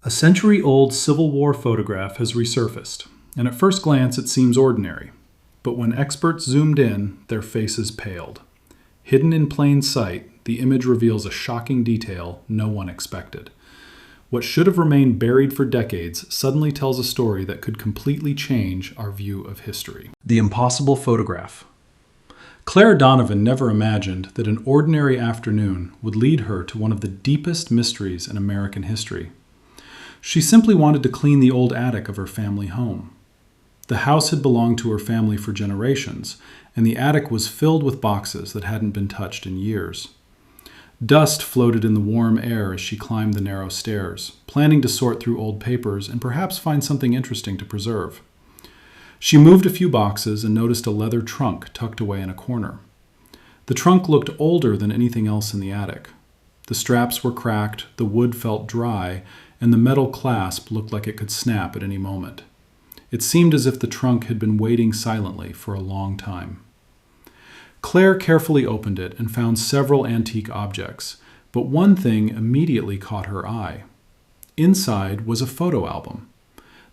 A century-old Civil War photograph has resurfaced, and at first glance it seems ordinary. But when experts zoomed in, their faces paled. Hidden in plain sight, the image reveals a shocking detail no one expected. What should have remained buried for decades suddenly tells a story that could completely change our view of history. The impossible photograph. Claire Donovan never imagined that an ordinary afternoon would lead her to one of the deepest mysteries in American history. She simply wanted to clean the old attic of her family home. The house had belonged to her family for generations, and the attic was filled with boxes that hadn't been touched in years. Dust floated in the warm air as she climbed the narrow stairs, planning to sort through old papers and perhaps find something interesting to preserve. She moved a few boxes and noticed a leather trunk tucked away in a corner. The trunk looked older than anything else in the attic. The straps were cracked, the wood felt dry, and the metal clasp looked like it could snap at any moment. It seemed as if the trunk had been waiting silently for a long time. Claire carefully opened it and found several antique objects, but one thing immediately caught her eye. Inside was a photo album.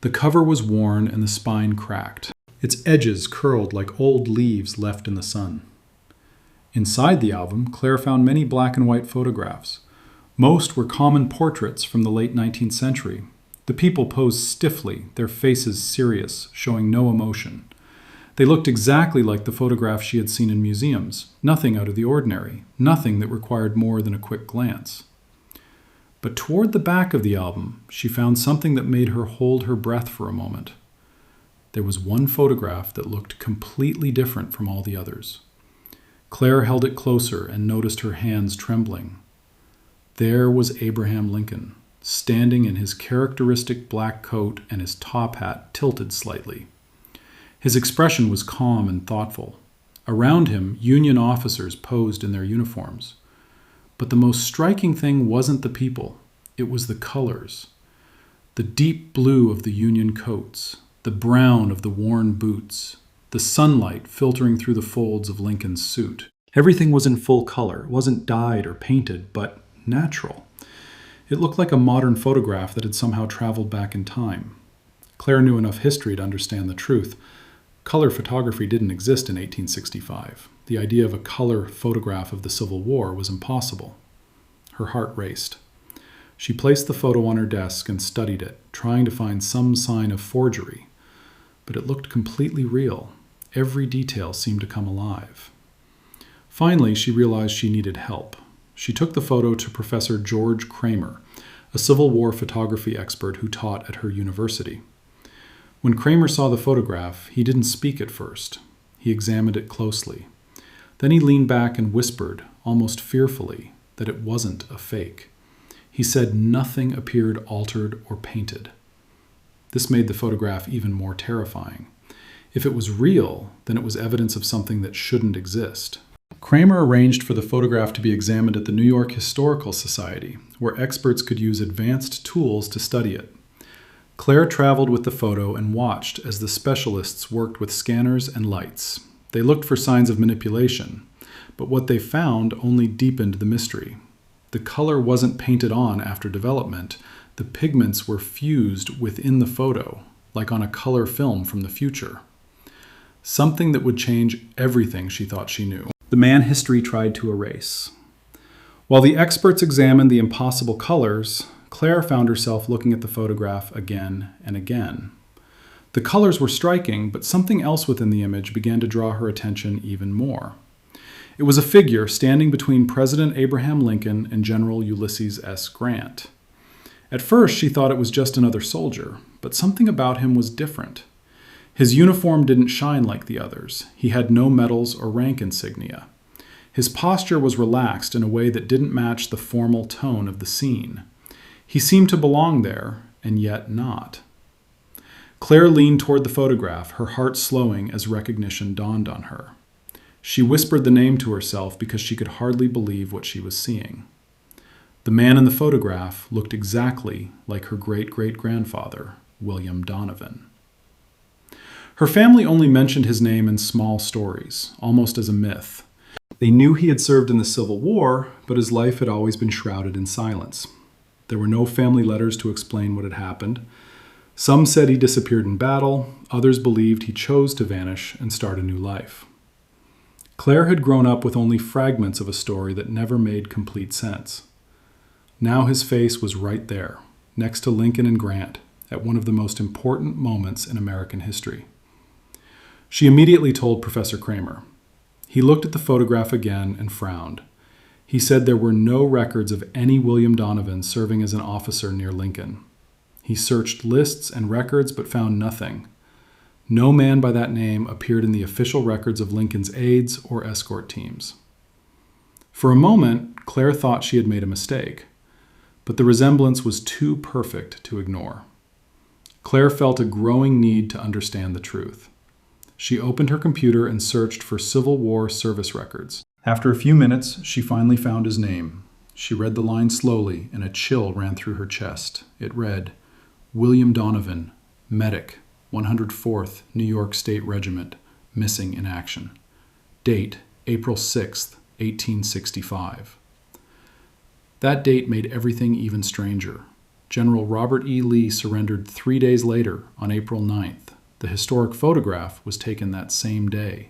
The cover was worn and the spine cracked. Its edges curled like old leaves left in the sun. Inside the album, Claire found many black and white photographs. Most were common portraits from the late 19th century. The people posed stiffly, their faces serious, showing no emotion. They looked exactly like the photographs she had seen in museums, nothing out of the ordinary, nothing that required more than a quick glance. But toward the back of the album, she found something that made her hold her breath for a moment. There was one photograph that looked completely different from all the others. Claire held it closer and noticed her hands trembling. There was Abraham Lincoln, standing in his characteristic black coat and his top hat tilted slightly. His expression was calm and thoughtful. Around him, Union officers posed in their uniforms. But the most striking thing wasn't the people, it was the colors. The deep blue of the Union coats, the brown of the worn boots, the sunlight filtering through the folds of Lincoln's suit. Everything was in full color, wasn't dyed or painted, but natural. It looked like a modern photograph that had somehow traveled back in time. Claire knew enough history to understand the truth. Color photography didn't exist in 1865. The idea of a color photograph of the Civil War was impossible. Her heart raced. She placed the photo on her desk and studied it, trying to find some sign of forgery. But it looked completely real. Every detail seemed to come alive. Finally, she realized she needed help. She took the photo to Professor George Kramer, a Civil War photography expert who taught at her university. When Kramer saw the photograph, he didn't speak at first. He examined it closely. Then he leaned back and whispered, almost fearfully, that it wasn't a fake. He said nothing appeared altered or painted. This made the photograph even more terrifying. If it was real, then it was evidence of something that shouldn't exist. Kramer arranged for the photograph to be examined at the New York Historical Society, where experts could use advanced tools to study it. Claire traveled with the photo and watched as the specialists worked with scanners and lights. They looked for signs of manipulation, but what they found only deepened the mystery. The color wasn't painted on after development. The pigments were fused within the photo, like on a color film from the future. Something that would change everything she thought she knew. The man history tried to erase. While the experts examined the impossible colors, Claire found herself looking at the photograph again and again. The colors were striking, but something else within the image began to draw her attention even more. It was a figure standing between President Abraham Lincoln and General Ulysses S. Grant. At first, she thought it was just another soldier, but something about him was different. His uniform didn't shine like the others. He had no medals or rank insignia. His posture was relaxed in a way that didn't match the formal tone of the scene. He seemed to belong there, and yet not. Claire leaned toward the photograph, her heart slowing as recognition dawned on her. She whispered the name to herself because she could hardly believe what she was seeing. The man in the photograph looked exactly like her great-great-grandfather, William Donovan. Her family only mentioned his name in small stories, almost as a myth. They knew he had served in the Civil War, but his life had always been shrouded in silence. There were no family letters to explain what had happened. Some said he disappeared in battle, others believed he chose to vanish and start a new life. Claire had grown up with only fragments of a story that never made complete sense. Now his face was right there, next to Lincoln and Grant, at one of the most important moments in American history. She immediately told Professor Kramer. He looked at the photograph again and frowned. He said there were no records of any William Donovan serving as an officer near Lincoln. He searched lists and records but found nothing. No man by that name appeared in the official records of Lincoln's aides or escort teams. For a moment, Claire thought she had made a mistake, but the resemblance was too perfect to ignore. Claire felt a growing need to understand the truth. She opened her computer and searched for Civil War service records. After a few minutes, she finally found his name. She read the line slowly, and a chill ran through her chest. It read, William Donovan, medic, 104th New York State Regiment, missing in action. Date, April 6th, 1865. That date made everything even stranger. General Robert E. Lee surrendered 3 days later, on April 9th. The historic photograph was taken that same day.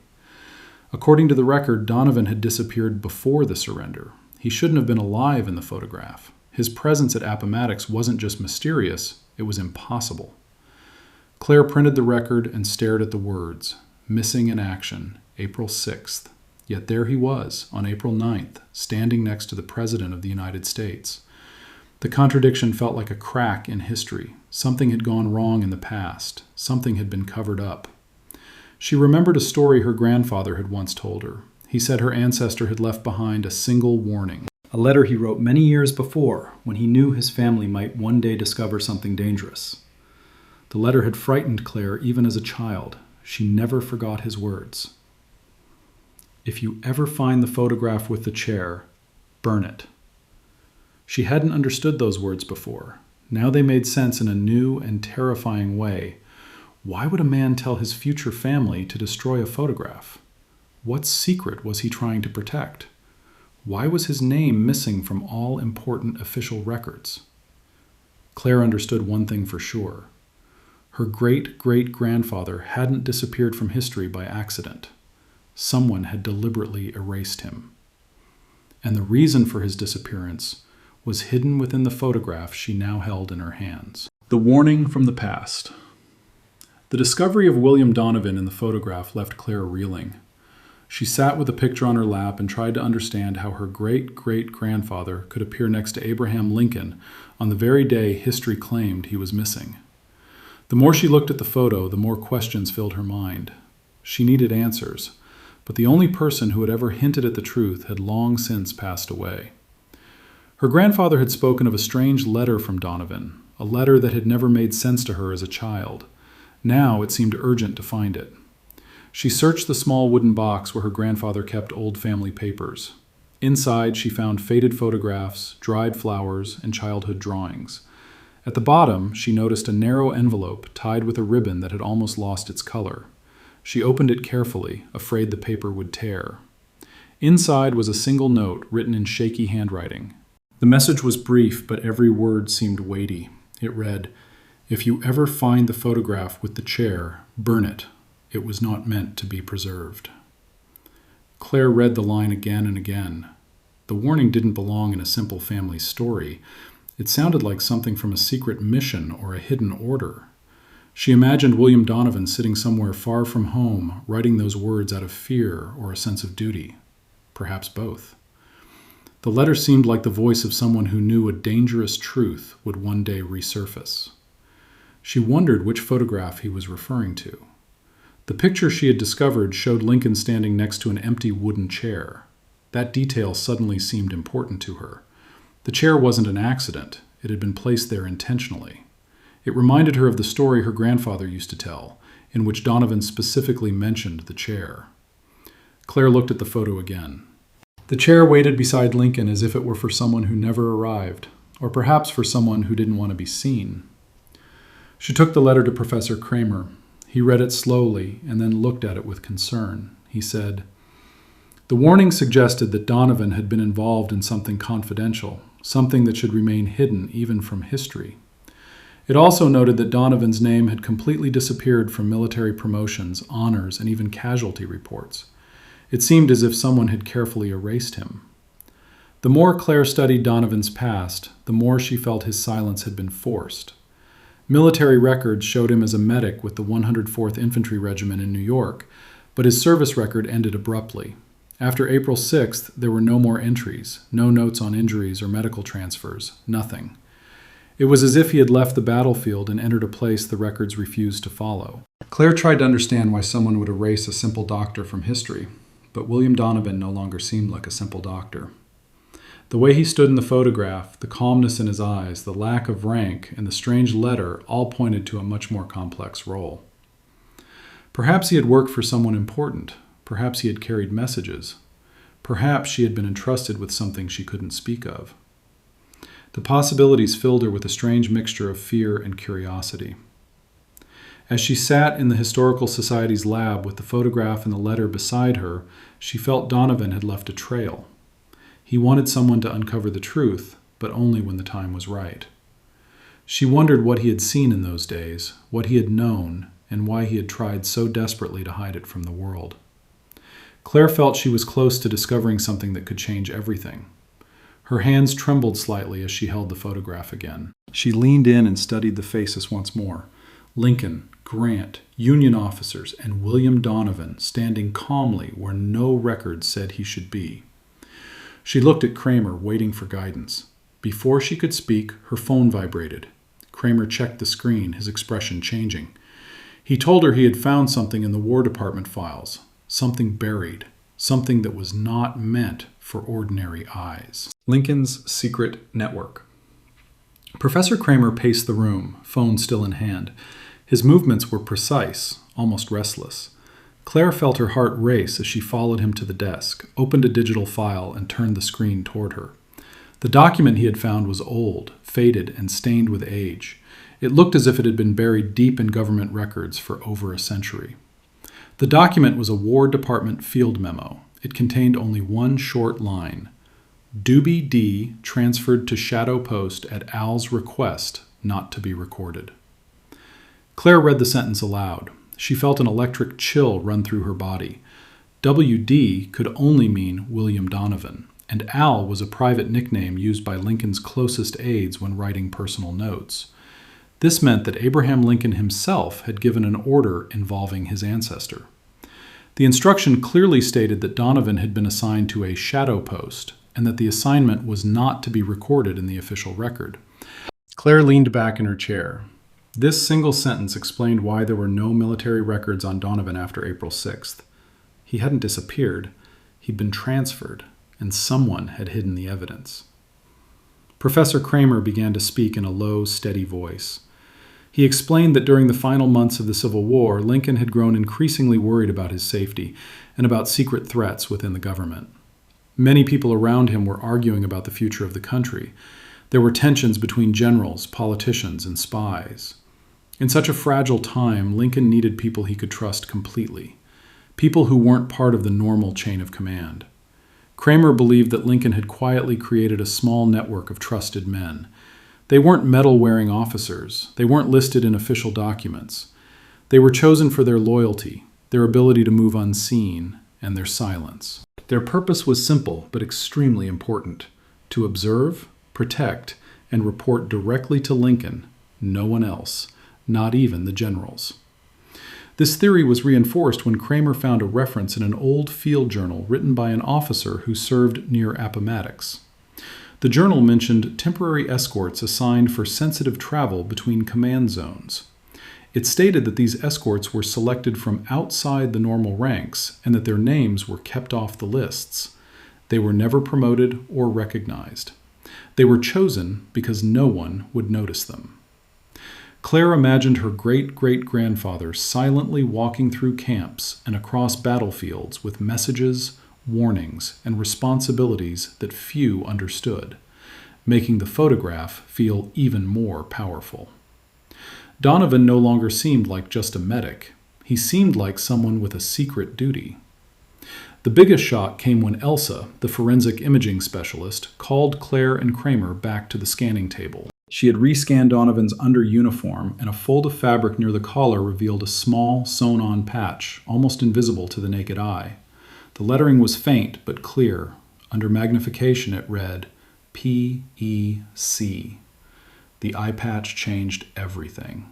According to the record, Donovan had disappeared before the surrender. He shouldn't have been alive in the photograph. His presence at Appomattox wasn't just mysterious, it was impossible. Claire printed the record and stared at the words, missing in action, April 6th. Yet there he was, on April 9th, standing next to the President of the United States. The contradiction felt like a crack in history. Something had gone wrong in the past. Something had been covered up. She remembered a story her grandfather had once told her. He said her ancestor had left behind a single warning, a letter he wrote many years before when he knew his family might one day discover something dangerous. The letter had frightened Claire even as a child. She never forgot his words. If you ever find the photograph with the chair, burn it. She hadn't understood those words before. Now they made sense in a new and terrifying way. Why would a man tell his future family to destroy a photograph? What secret was he trying to protect? Why was his name missing from all important official records? Claire understood one thing for sure. Her great-great-grandfather hadn't disappeared from history by accident. Someone had deliberately erased him. And the reason for his disappearance was hidden within the photograph she now held in her hands. The warning from the past. The discovery of William Donovan in the photograph left Claire reeling. She sat with the picture on her lap and tried to understand how her great-great-grandfather could appear next to Abraham Lincoln on the very day history claimed he was missing. The more she looked at the photo, the more questions filled her mind. She needed answers, but the only person who had ever hinted at the truth had long since passed away. Her grandfather had spoken of a strange letter from Donovan, a letter that had never made sense to her as a child. Now it seemed urgent to find it. She searched the small wooden box where her grandfather kept old family papers. Inside, she found faded photographs, dried flowers, and childhood drawings. At the bottom, she noticed a narrow envelope tied with a ribbon that had almost lost its color. She opened it carefully, afraid the paper would tear. Inside was a single note written in shaky handwriting. The message was brief, but every word seemed weighty. It read, "If you ever find the photograph with the chair, burn it. It was not meant to be preserved." Claire read the line again and again. The warning didn't belong in a simple family story. It sounded like something from a secret mission or a hidden order. She imagined William Donovan sitting somewhere far from home, writing those words out of fear or a sense of duty. Perhaps both. The letter seemed like the voice of someone who knew a dangerous truth would one day resurface. She wondered which photograph he was referring to. The picture she had discovered showed Lincoln standing next to an empty wooden chair. That detail suddenly seemed important to her. The chair wasn't an accident. It had been placed there intentionally. It reminded her of the story her grandfather used to tell, in which Donovan specifically mentioned the chair. Claire looked at the photo again. The chair waited beside Lincoln as if it were for someone who never arrived, or perhaps for someone who didn't want to be seen. She took the letter to Professor Kramer. He read it slowly and then looked at it with concern. He said, "The warning suggested that Donovan had been involved in something confidential, something that should remain hidden even from history. It also noted that Donovan's name had completely disappeared from military promotions, honors, and even casualty reports. It seemed as if someone had carefully erased him. The more Claire studied Donovan's past, the more she felt his silence had been forced. Military records showed him as a medic with the 104th Infantry Regiment in New York, but his service record ended abruptly. After April 6th, there were no more entries, no notes on injuries or medical transfers, nothing. It was as if he had left the battlefield and entered a place the records refused to follow. Claire tried to understand why someone would erase a simple doctor from history, but William Donovan no longer seemed like a simple doctor. The way he stood in the photograph, the calmness in his eyes, the lack of rank, and the strange letter all pointed to a much more complex role. Perhaps he had worked for someone important. Perhaps he had carried messages. Perhaps she had been entrusted with something she couldn't speak of. The possibilities filled her with a strange mixture of fear and curiosity. As she sat in the Historical Society's lab with the photograph and the letter beside her, she felt Donovan had left a trail. He wanted someone to uncover the truth, but only when the time was right. She wondered what he had seen in those days, what he had known, and why he had tried so desperately to hide it from the world. Claire felt she was close to discovering something that could change everything. Her hands trembled slightly as she held the photograph again. She leaned in and studied the faces once more. Lincoln, Grant, Union officers, and William Donovan standing calmly where no record said he should be. She looked at Kramer, waiting for guidance. Before she could speak, her phone vibrated. Kramer checked the screen, his expression changing. He told her he had found something in the War Department files, something buried, something that was not meant for ordinary eyes. Lincoln's Secret Network. Professor Kramer paced the room, phone still in hand. His movements were precise, almost restless. Claire felt her heart race as she followed him to the desk, opened a digital file, and turned the screen toward her. The document he had found was old, faded, and stained with age. It looked as if it had been buried deep in government records for over a century. The document was a War Department field memo. It contained only one short line. Doobie D transferred to Shadow Post at Al's request, not to be recorded. Claire read the sentence aloud. She felt an electric chill run through her body. WD could only mean William Donovan, and Al was a private nickname used by Lincoln's closest aides when writing personal notes. This meant that Abraham Lincoln himself had given an order involving his ancestor. The instruction clearly stated that Donovan had been assigned to a shadow post, and that the assignment was not to be recorded in the official record. Claire leaned back in her chair. This single sentence explained why there were no military records on Donovan after April 6th. He hadn't disappeared. He'd been transferred, and someone had hidden the evidence. Professor Kramer began to speak in a low, steady voice. He explained that during the final months of the Civil War, Lincoln had grown increasingly worried about his safety and about secret threats within the government. Many people around him were arguing about the future of the country. There were tensions between generals, politicians, and spies. In such a fragile time, Lincoln needed people he could trust completely, people who weren't part of the normal chain of command. Kramer believed that Lincoln had quietly created a small network of trusted men. They weren't medal-wearing officers. They weren't listed in official documents. They were chosen for their loyalty, their ability to move unseen, and their silence. Their purpose was simple but extremely important: to observe, protect, and report directly to Lincoln, no one else, not even the generals. This theory was reinforced when Kramer found a reference in an old field journal written by an officer who served near Appomattox. The journal mentioned temporary escorts assigned for sensitive travel between command zones. It stated that these escorts were selected from outside the normal ranks and that their names were kept off the lists. They were never promoted or recognized. They were chosen because no one would notice them. Claire imagined her great-great-grandfather silently walking through camps and across battlefields with messages, warnings, and responsibilities that few understood, making the photograph feel even more powerful. Donovan no longer seemed like just a medic. He seemed like someone with a secret duty. The biggest shock came when Elsa, the forensic imaging specialist, called Claire and Kramer back to the scanning table. She had rescanned Donovan's under uniform, and a fold of fabric near the collar revealed a small, sewn-on patch, almost invisible to the naked eye. The lettering was faint but clear. Under magnification it read, P.E.C. The eye patch changed everything.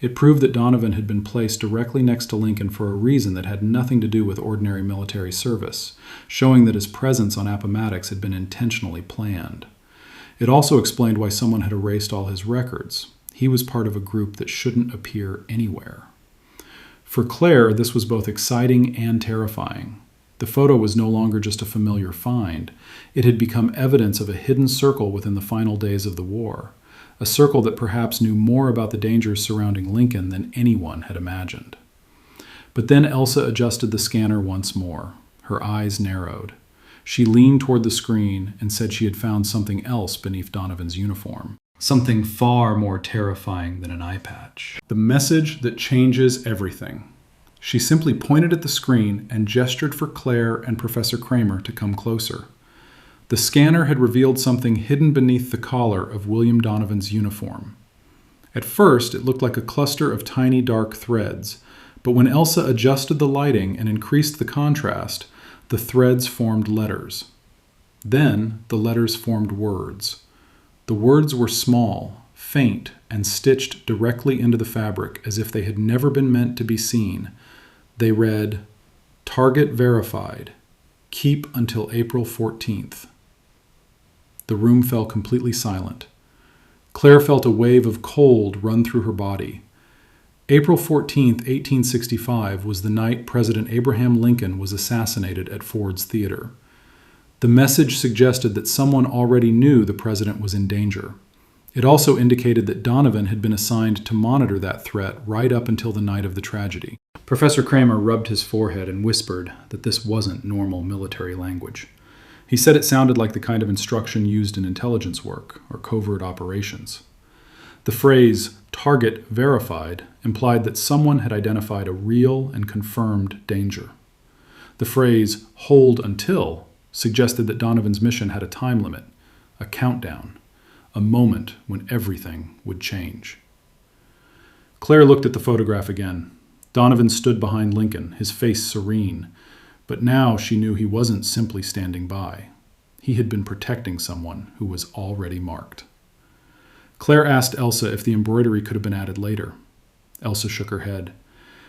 It proved that Donovan had been placed directly next to Lincoln for a reason that had nothing to do with ordinary military service, showing that his presence on Appomattox had been intentionally planned. It also explained why someone had erased all his records. He was part of a group that shouldn't appear anywhere. For Claire, this was both exciting and terrifying. The photo was no longer just a familiar find. It had become evidence of a hidden circle within the final days of the war, a circle that perhaps knew more about the dangers surrounding Lincoln than anyone had imagined. But then Elsa adjusted the scanner once more. Her eyes narrowed. She leaned toward the screen and said she had found something else beneath Donovan's uniform. Something far more terrifying than an eye patch. The message that changes everything. She simply pointed at the screen and gestured for Claire and Professor Kramer to come closer. The scanner had revealed something hidden beneath the collar of William Donovan's uniform. At first, it looked like a cluster of tiny dark threads, but when Elsa adjusted the lighting and increased the contrast, the threads formed letters. Then the letters formed words. The words were small, faint, and stitched directly into the fabric as if they had never been meant to be seen. They read, "Target verified. Keep until April 14th. The room fell completely silent. Claire felt a wave of cold run through her body. April 14th, 1865 was the night President Abraham Lincoln was assassinated at Ford's Theater. The message suggested that someone already knew the president was in danger. It also indicated that Donovan had been assigned to monitor that threat right up until the night of the tragedy. Professor Kramer rubbed his forehead and whispered that this wasn't normal military language. He said it sounded like the kind of instruction used in intelligence work or covert operations. The phrase, "target verified," implied that someone had identified a real and confirmed danger. The phrase, "hold until," suggested that Donovan's mission had a time limit, a countdown, a moment when everything would change. Claire looked at the photograph again. Donovan stood behind Lincoln, his face serene, but now she knew he wasn't simply standing by. He had been protecting someone who was already marked. Claire asked Elsa if the embroidery could have been added later. Elsa shook her head.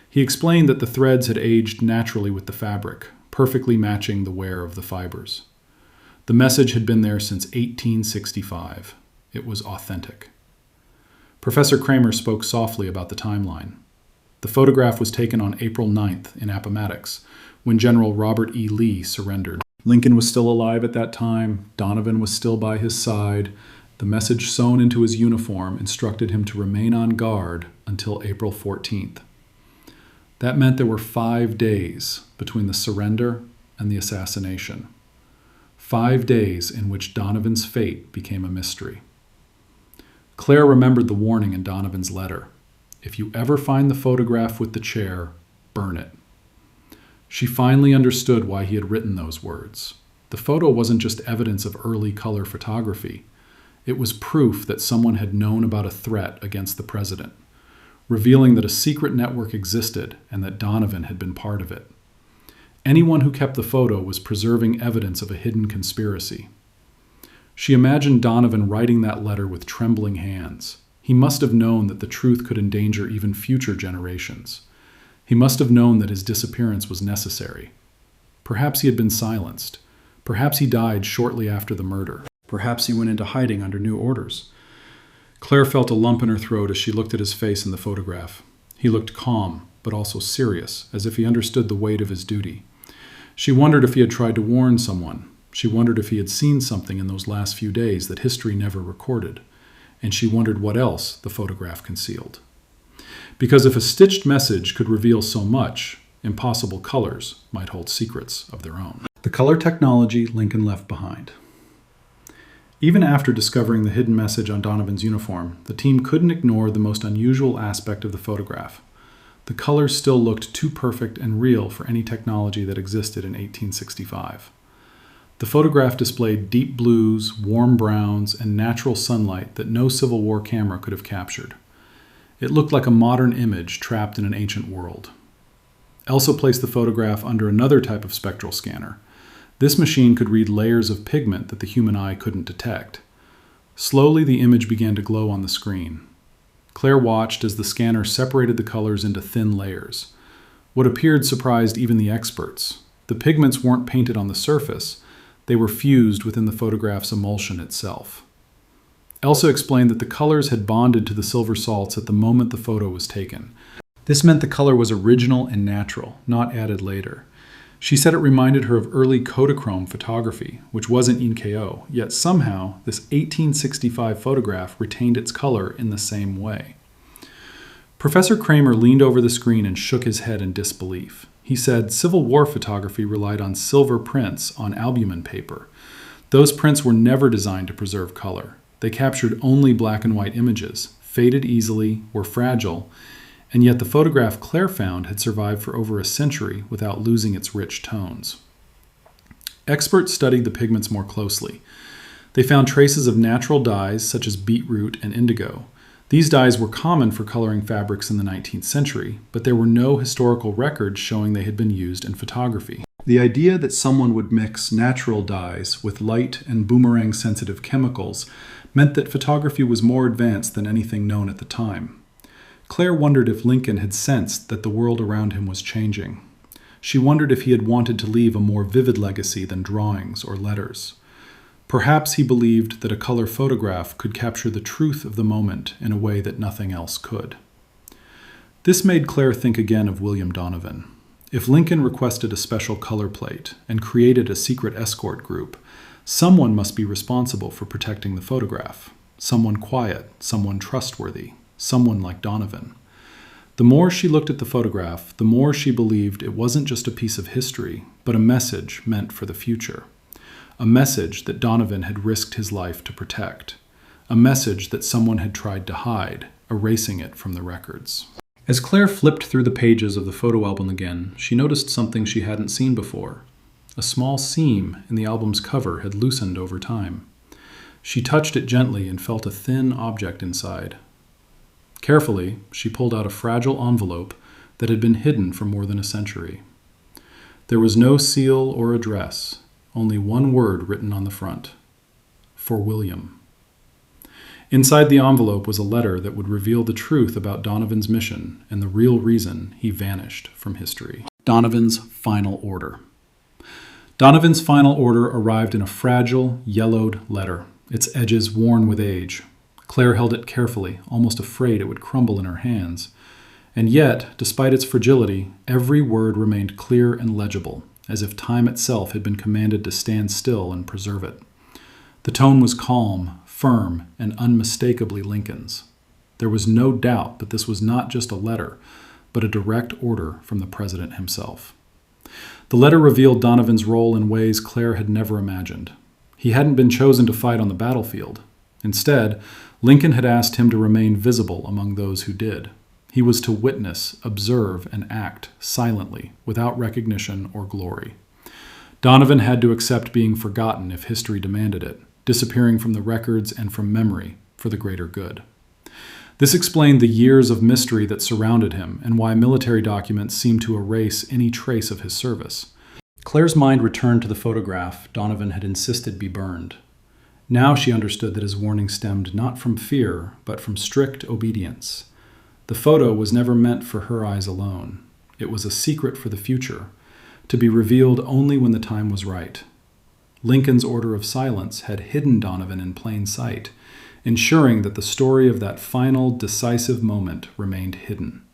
He explained that the threads had aged naturally with the fabric, perfectly matching the wear of the fibers. The message had been there since 1865. It was authentic. Professor Kramer spoke softly about the timeline. The photograph was taken on April 9th in Appomattox, when General Robert E. Lee surrendered. Lincoln was still alive at that time. Donovan was still by his side. The message sewn into his uniform instructed him to remain on guard until April 14th. That meant there were 5 days between the surrender and the assassination. 5 days in which Donovan's fate became a mystery. Claire remembered the warning in Donovan's letter. If you ever find the photograph with the chair, burn it. She finally understood why he had written those words. The photo wasn't just evidence of early color photography. It was proof that someone had known about a threat against the president, revealing that a secret network existed and that Donovan had been part of it. Anyone who kept the photo was preserving evidence of a hidden conspiracy. She imagined Donovan writing that letter with trembling hands. He must have known that the truth could endanger even future generations. He must have known that his disappearance was necessary. Perhaps he had been silenced. Perhaps he died shortly after the murder. Perhaps he went into hiding under new orders. Claire felt a lump in her throat as she looked at his face in the photograph. He looked calm, but also serious, as if he understood the weight of his duty. She wondered if he had tried to warn someone. She wondered if he had seen something in those last few days that history never recorded. And she wondered what else the photograph concealed. Because if a stitched message could reveal so much, impossible colors might hold secrets of their own. The color technology Lincoln left behind. Even after discovering the hidden message on Donovan's uniform, the team couldn't ignore the most unusual aspect of the photograph. The colors still looked too perfect and real for any technology that existed in 1865. The photograph displayed deep blues, warm browns, and natural sunlight that no Civil War camera could have captured. It looked like a modern image trapped in an ancient world. Elsa placed the photograph under another type of spectral scanner. This machine could read layers of pigment that the human eye couldn't detect. Slowly, the image began to glow on the screen. Claire watched as the scanner separated the colors into thin layers. What appeared surprised even the experts. The pigments weren't painted on the surface. They were fused within the photograph's emulsion itself. Elsa explained that the colors had bonded to the silver salts at the moment the photo was taken. This meant the color was original and natural, not added later. She said it reminded her of early Kodachrome photography, which wasn't InKO, yet somehow this 1865 photograph retained its color in the same way. Professor Kramer leaned over the screen and shook his head in disbelief. He said Civil War photography relied on silver prints on albumin paper. Those prints were never designed to preserve color. They captured only black and white images, faded easily, were fragile, and yet the photograph Claire found had survived for over a century without losing its rich tones. Experts studied the pigments more closely. They found traces of natural dyes such as beetroot and indigo. These dyes were common for coloring fabrics in the 19th century, but there were no historical records showing they had been used in photography. The idea that someone would mix natural dyes with light and boomerang-sensitive chemicals meant that photography was more advanced than anything known at the time. Claire wondered if Lincoln had sensed that the world around him was changing. She wondered if he had wanted to leave a more vivid legacy than drawings or letters. Perhaps he believed that a color photograph could capture the truth of the moment in a way that nothing else could. This made Claire think again of William Donovan. If Lincoln requested a special color plate and created a secret escort group, someone must be responsible for protecting the photograph. Someone quiet, someone trustworthy. Someone like Donovan. The more she looked at the photograph, the more she believed it wasn't just a piece of history, but a message meant for the future. A message that Donovan had risked his life to protect. A message that someone had tried to hide, erasing it from the records. As Claire flipped through the pages of the photo album again, she noticed something she hadn't seen before. A small seam in the album's cover had loosened over time. She touched it gently and felt a thin object inside. Carefully, she pulled out a fragile envelope that had been hidden for more than a century. There was no seal or address, only one word written on the front: for William. Inside the envelope was a letter that would reveal the truth about Donovan's mission and the real reason he vanished from history. Donovan's final order. Donovan's final order arrived in a fragile, yellowed letter, its edges worn with age. Claire held it carefully, almost afraid it would crumble in her hands. And yet, despite its fragility, every word remained clear and legible, as if time itself had been commanded to stand still and preserve it. The tone was calm, firm, and unmistakably Lincoln's. There was no doubt that this was not just a letter, but a direct order from the president himself. The letter revealed Donovan's role in ways Claire had never imagined. He hadn't been chosen to fight on the battlefield. Instead, Lincoln had asked him to remain visible among those who did. He was to witness, observe, and act silently, without recognition or glory. Donovan had to accept being forgotten if history demanded it, disappearing from the records and from memory for the greater good. This explained the years of mystery that surrounded him and why military documents seemed to erase any trace of his service. Claire's mind returned to the photograph Donovan had insisted be burned. Now she understood that his warning stemmed not from fear, but from strict obedience. The photo was never meant for her eyes alone. It was a secret for the future, to be revealed only when the time was right. Lincoln's order of silence had hidden Donovan in plain sight, ensuring that the story of that final, decisive moment remained hidden.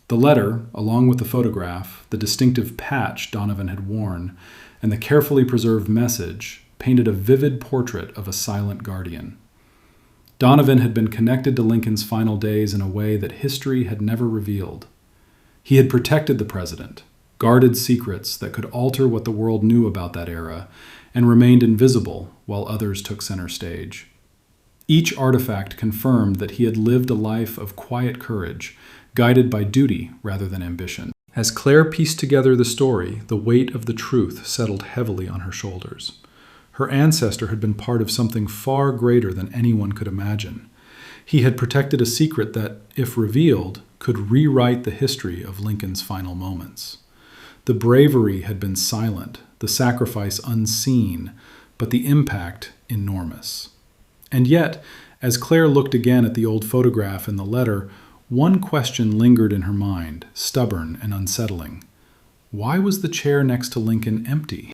The letter, along with the photograph, the distinctive patch Donovan had worn, and the carefully preserved message, painted a vivid portrait of a silent guardian. Donovan had been connected to Lincoln's final days in a way that history had never revealed. He had protected the president, guarded secrets that could alter what the world knew about that era, and remained invisible while others took center stage. Each artifact confirmed that he had lived a life of quiet courage, guided by duty rather than ambition. As Claire pieced together the story, the weight of the truth settled heavily on her shoulders. Her ancestor had been part of something far greater than anyone could imagine. He had protected a secret that, if revealed, could rewrite the history of Lincoln's final moments. The bravery had been silent, the sacrifice unseen, but the impact enormous. And yet, as Claire looked again at the old photograph and the letter, one question lingered in her mind, stubborn and unsettling. Why was the chair next to Lincoln empty?